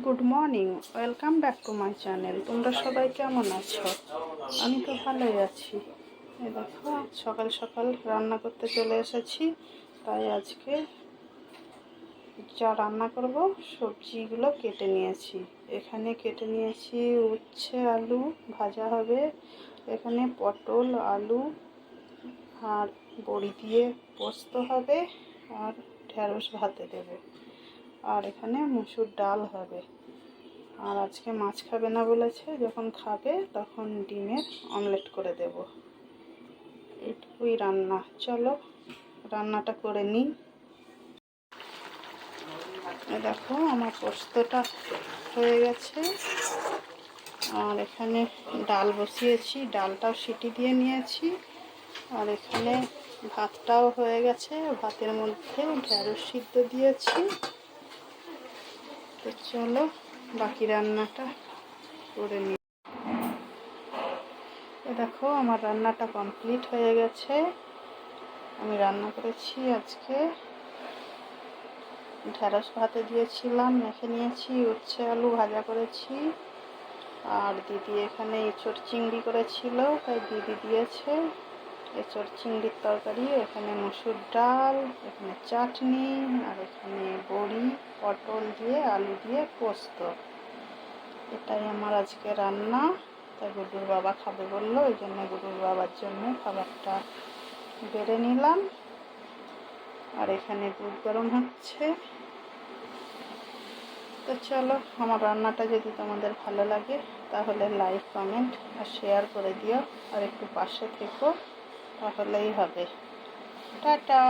Good morning, welcome back to my channel. তোমরা সবাই কেমন আছো? আমি তো ভালোই আছি। এই দেখো, সকাল সকাল রান্না করতে চলে এসেছি। তাই আজকে যা রান্না করব সবজিগুলো কেটে নিয়েছি। এখানে কেটে নিয়েছি উচ্ছে, আলু ভাজা হবে। এখানে পটল, আলু আর বড়ি দিয়ে পোস্ত হবে, আর ঢেঁড়স ভাতে দেবো। আর এখানে মুসুর ডাল হবে। আর আজকে মাছ খাবে না বলেছে, যখন খাবে তখন ডিমের অমলেট করে দেব। এইটুকুই রান্না। চলো রান্নাটা করে নিই। দেখো, আমার পোস্তটা হয়ে গেছে। আর এখানে ডাল বসিয়েছি, ডালটাও সিটি দিয়ে নিয়েছি। আর এখানে ভাতটাও হয়ে গেছে, ভাতের মধ্যে ঢেঁড়স সিদ্ধ দিয়েছি। তো চলো বাকি রান্নাটা করে নিই। দেখো, আমার রান্নাটা কমপ্লিট হয়ে গেছে। আমি রান্না করেছি আজকে ঢেঁড়স ভাতে দিয়েছিলাম, মেখে নিয়েছি, উচ্ছে আলু ভাজা করেছি। আর দিদি এখানে এঁচড় চিংড়ি করেছিল, তাই দিদি দিয়েছে এঁচড় চিংড়ির তরকারি। এখানে মসুর ডাল, এখানে চাটনি, আর এখানে বড়ি, পটল দিয়ে আলু দিয়ে পোস্ত। এটাই আমার আজকে রান্না। তাই গুডুর বাবা খাবে বললো, ওই জন্য গুডুর বাবার জন্য খাবারটা বেড়ে নিলাম। আর এখানে দুধ গরম হচ্ছে। তো চলো, আমার রান্নাটা যদি তোমাদের ভালো লাগে তাহলে লাইক, কমেন্ট আর শেয়ার করে দিও। আর একটু পাশে থেকো, তাহলেই হবে। টাটা।